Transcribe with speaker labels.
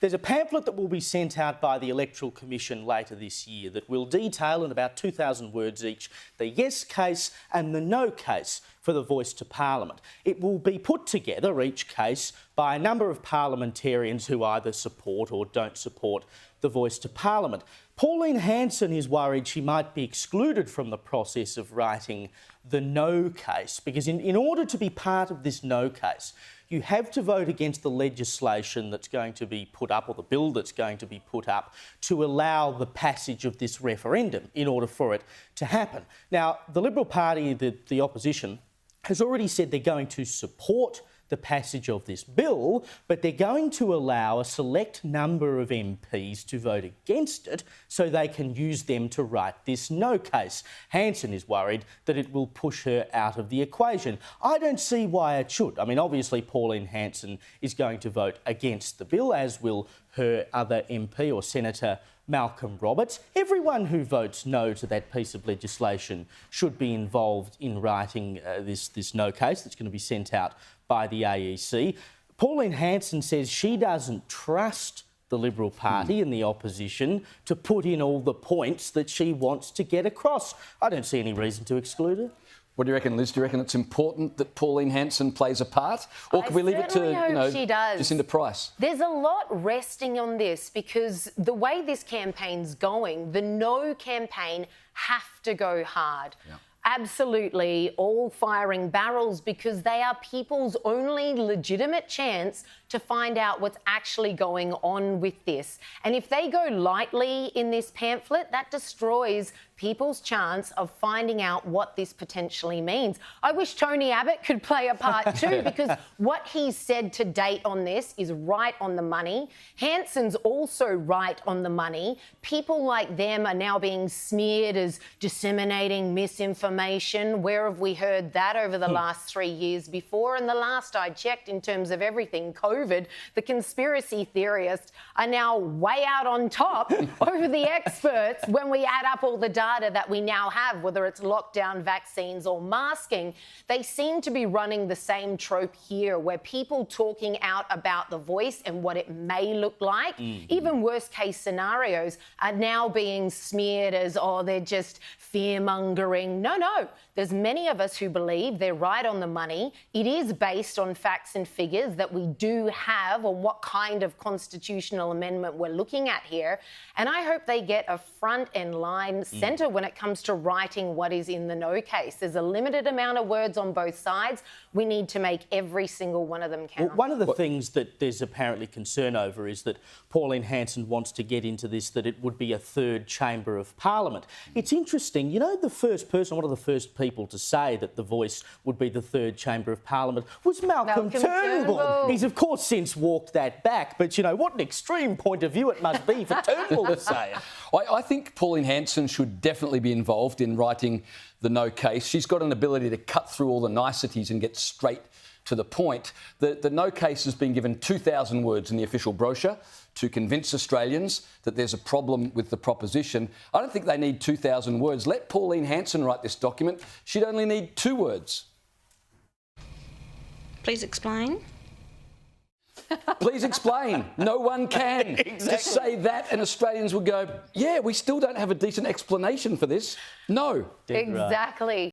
Speaker 1: There's a pamphlet that will be sent out by the Electoral Commission later this year that will detail in about 2,000 words each the yes case and the no case for the voice to Parliament. It will be put together, each case, by a number of parliamentarians who either support or don't support the voice to Parliament. Pauline Hanson is worried she might be excluded from the process of writing the no case because in order to be part of this no case, you have to vote against the legislation that's going to be put up, or the bill that's going to be put up, to allow the passage of this referendum in order for it to happen. Now, the Liberal Party, the opposition, has already said they're going to support the passage of this bill, but they're going to allow a select number of MPs to vote against it so they can use them to write this no case. Hanson is worried that it will push her out of the equation. I don't see why it should. I mean, obviously Pauline Hanson is going to vote against the bill, as will her other MP or Senator Malcolm Roberts. Everyone who votes no to that piece of legislation should be involved in writing this no case that's going to be sent out by the AEC. Pauline Hanson says she doesn't trust the Liberal Party and the opposition to put in all the points that she wants to get across. I don't see any reason to exclude her.
Speaker 2: What do you reckon, Liz? Do you reckon it's important that Pauline Hanson plays a part? Or can we leave it to,
Speaker 3: she does.
Speaker 2: Jacinta Price?
Speaker 3: There's a lot resting on this because the way this campaign's going, the no campaign have to go hard. Yeah. Absolutely, all firing barrels because they are people's only legitimate chance to find out what's actually going on with this. And if they go lightly in this pamphlet, that destroys people's chance of finding out what this potentially means. I wish Tony Abbott could play a part too, because what he's said to date on this is right on the money. Hanson's also right on the money. People like them are now being smeared as disseminating misinformation. Where have we heard that over the last 3 years before? And the last I checked, in terms of everything COVID, the conspiracy theorists are now way out on top over the experts when we add up all the data that we now have, whether it's lockdown, vaccines or masking. They seem to be running the same trope here, where people talking out about the voice and what it may look like, even worst case scenarios, are now being smeared as, oh, they're just fear-mongering. No. There's many of us who believe they're right on the money. It is based on facts and figures that we do have on what kind of constitutional amendment we're looking at here. And I hope they get a front and line centre when it comes to writing what is in the no case. There's a limited amount of words on both sides. We need to make every single one of them count.
Speaker 1: Well, one of the things that there's apparently concern over is that Pauline Hanson wants to get into this, that it would be a third chamber of Parliament. It's interesting, you know, the first person, one of the first people to say that the voice would be the third chamber of Parliament was Malcolm Turnbull. He's of course since walked that back, but you know, what an extreme point of view it must be for Turnbull to say it.
Speaker 2: I think Pauline Hanson should definitely be involved in writing the no case. She's got an ability to cut through all the niceties and get straight to the point. The no case has been given 2,000 words in the official brochure to convince Australians that there's a problem with the proposition. I don't think they need 2,000 words. Let Pauline Hanson write this document. She'd only need 2 words.
Speaker 4: Please explain.
Speaker 2: Please explain. No one can. Exactly. Just say that and Australians would go, yeah, we still don't have a decent explanation for this. No.
Speaker 3: Exactly.